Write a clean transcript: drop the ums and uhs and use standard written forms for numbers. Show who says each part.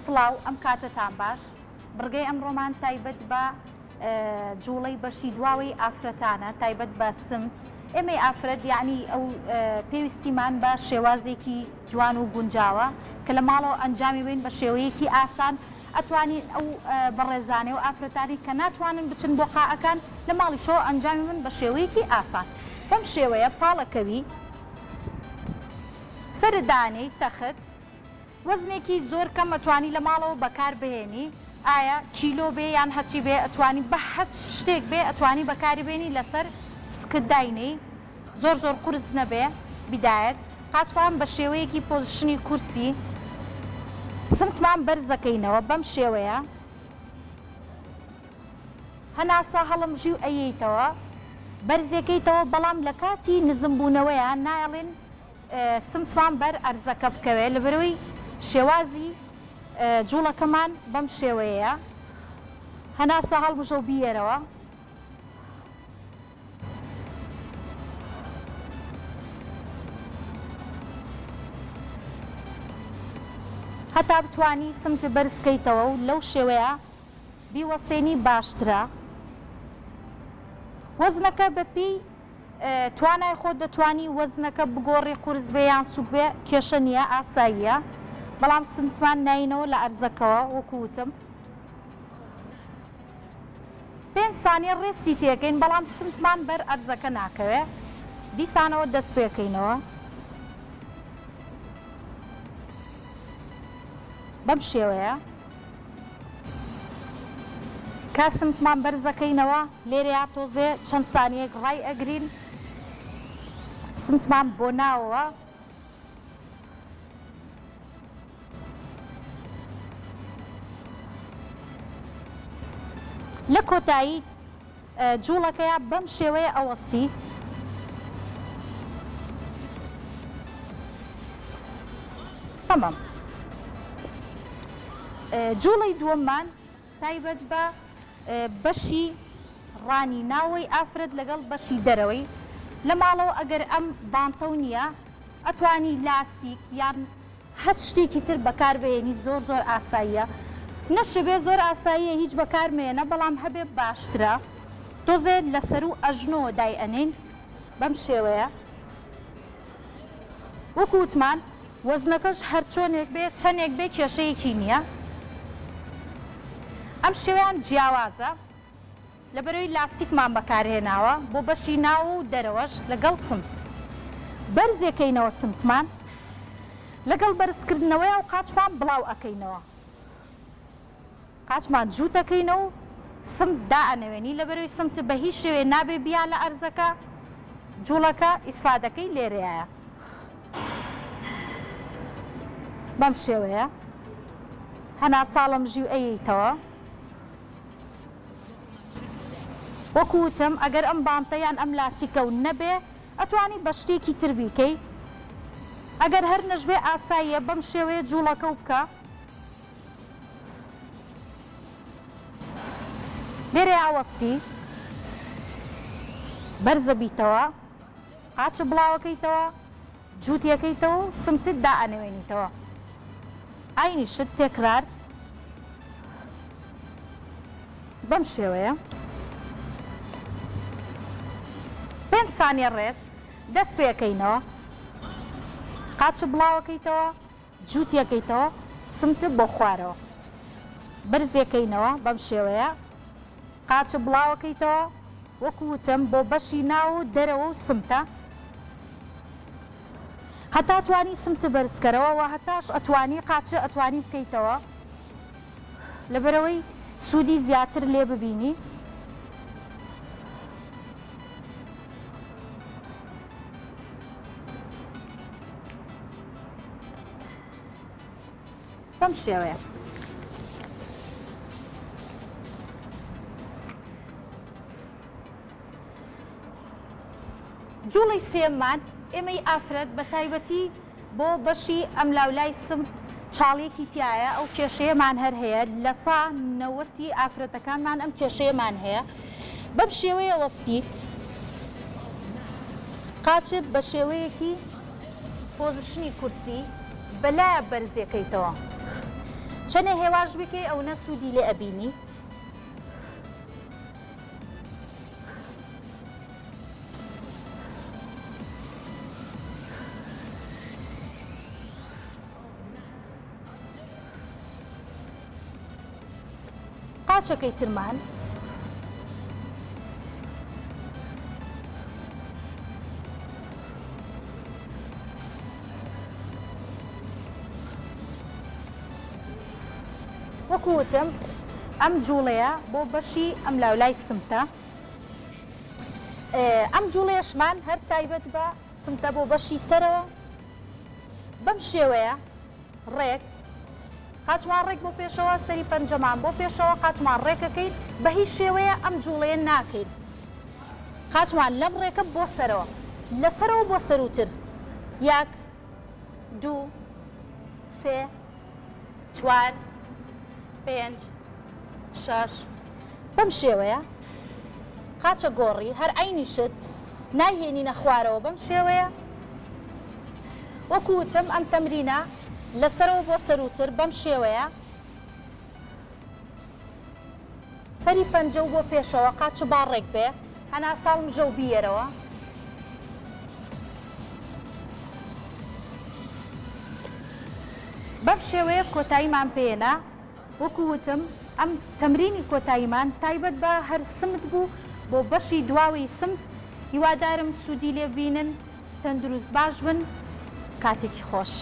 Speaker 1: سڵاو ئەم کاتتان باش بڕگەی ئەمڕۆمان تایبەت بە جوڵەی بەشی دواوەی ئافرەتانە تایبەت بە سم ئێمەی ئافرەت یعنی ئەو پێویستیمان بە شێوازێکی جوان و گونجاوە کە لە ماڵەوە ئەنجامی بین بە شێوەیەکی ئاسان ئەتوانین ئەو بەڕێزانێ و ئافرەتانی کە ناتوانن بچن بۆ قاعەکان لە ماڵی شۆ ئەنجامی من بە شێوەیەکی ئاسان بەم شێوەیە پاڵەکەوی سەردانەی تەخت وەزنێکی زۆر کەم ئەتوانی لە ماڵەوە بەکار بهێنی ئایا کیلۆ بێ یان هەچی بێ ئەتوانی بە هەچ شتێک بێ ئەتوانی بەکاری بێنی لەسەر سکداینەی زۆر زۆر قورس نەبێ بیدایەت قاچمان بە شێوەیەکی پۆزیشنی کورسی سمتمان بەرزەکەینەوە بەم شێوەیە هەناسا هەڵمژی و ئەیەیتەوە بەرزەکەیتەوە بەڵام لە کاتی نزمبوونەوەیە نایڵێن سمتمان بەر ئەرزەکە بکەوێت لەبەرەوەی شێوازی جوڵەکەمان بەم شێوەیە هەناسا هەڵمژە و بیێرەوە هەتا بتوانی سمتە بەرزکەیتەوە و لەو شێوەیە بیوەستێنی باشترە وەزنەکە بەپی توانای خۆت دەتوانی وەزنەکە بگۆڕی قورس بێ یان سوک بێ کێشە نییە ئاساییە بەڵام سمتمان ناینەوە لە ئەرزەکەەوە وەکووتم 5 سانیە ڕێستی تێکەین بەڵام سمتمان بەر ئەرزەکە ناکەوێ دیسانەوە دەست پێکەینەوە بەم شێوەیە کا سمتمان بەرزەکەینەوە لێرەیە تۆزێ چەند سانیەک ڕای ئەگرین سمتمان بۆ ناوەوە لە کۆتایی جوڵەکەیە بەم شێوەیە ئەوەستی تەمام جوڵەی دووەممان تایبەت بە بەشی ڕانی ناوەی ئافرەت لەگەڵ بەشی دەرەوەی لە ماڵەوە ئەگەر ئەم بانتە نییە ئەتوانی لاستیک یان هەچ شتێکی تر بەکاربهێنی زۆر زۆر ئاساییە نەشبێ زۆر ئاساییە هیچ بەکارمێنە بەڵام هەبێ باشترە تۆزێ لەسەر و ئەژنۆ دای ئەنین بەم شێوەیە وەکووتمان وەزنەکەش هەر چۆنێک بێ چەندێک بێ کێشەیەکی نییە ئەم شێوەیان جیاوازە لەبەرەوەی لاستیکمان بەکارهێناوە بۆ بەشی ناو و دەرەوەش لەگەڵ سمت بەرزێکەینەوە سمتمان لەگەڵ بەرزکردنەوەیە و قاچمان بڵاو ئەەکەینەوە قاچمان جووتەکەینەوە و سمت دائەنەوێنی لەبەرەوەی سمت بە هیچ شێوێ نابێ بیا لە ئەرزەکە جوڵەکە ئیسفادەکەی لێرەیە بەم شێوەیە هەنا ساڵەمژی و ئەیەیتەوە وەکووتم ئەگەر ئەم بانتەیان ئەم لاستیکە و نەبێ ئەتوانی بە شتێکی تر بیکەی ئەگەر هەر نەژبێ ئاساییە بەم شێوەیە جوڵەکە و بکە لێرە ئاوەستی بەرزە بیتەوە قاچە بڵاوەکەیتەوە جووتیەکەیتەوە و سمتت دائەنەوێنیتەوە ئاینی شت تێکرار بەم شێوەیە 5 سانیە ڕێز دەست پێەکەینەوە قاچە بڵاوەکەیتەوە جووتیەکەیتەوە سمتت بۆ خوارەوە بەرزێکەینەوە بەم شێوەیە قاچە بڵاوەکەیتەوە وەکووتم بۆ بەشی ناو و دەرەوە و سمتە هەتا توانی سمتە بەرزکەرەوە و هەتاش ئەتوانی قاچە ئەتوانی بکەیتەوە لەبەرەوەی سوودی زیاتر لێ ببینی بەم شێوەیە جوڵی سێممان ئێمەی ئافرەت بە تایبەتی بۆ بەشی ئەم لاولای سمت چاڵێکی تایە ئەو کێشەیەمان هەر هەیە لە سا 90 ئافرەتەکانمان ئەم کێشەیەمان هەیە بەم شێوەیە وەستی قاچت بە شێوەیەکی پۆزیشنی کورسی بەلایە بەرزێکەیتەوە چەنێ هێواش بکەی ئەو نە سوودی لێ ئەبینی. قاچەکەی ترمان وەکووتم ئەم جوڵەیە بۆ بەشی ئەم لاولای سمتە. ئەم جوڵەیەشمان هەر تایبەت بە سمتە بۆ بەشی سەرەوە. بەم شێوەیە ڕێک قاچمان ڕێک بۆ پێشەوە، سەری پەنجەمان بۆ پێشەوە قاچمان ڕێکەکەین، بە هیچ شێوەیە ئەم جوڵەیە ناکەین. قاچمان لەم ڕێکە بۆ سەرەوە، لەسەرەوە بۆ سەروتر، 1 2 3 4 5 6 بەم شێوەیە قاچە گۆڕی هەر عینی شت نایهێنینە خوارەوە. بەم شێوەیە وەکووتم ئەم تەمرینە لەسەرەوە بۆ سەروتر بەم شێوەیە سەری پەنجە و بۆ پێشەوە قاچ باڕێک بێ، هەنا ساڵم ژەو بیێرەوە. بەم شێوەیە کۆتاییمان پێێنە. وەکووتم ئەم تەمرینی کۆتاییمان تایبەت بە هەر سمت بوو بۆ بەشی دواوی سمت. هیوادارم سوودی لێ بینن، تەندروست باش بن، کاتێکی خۆش.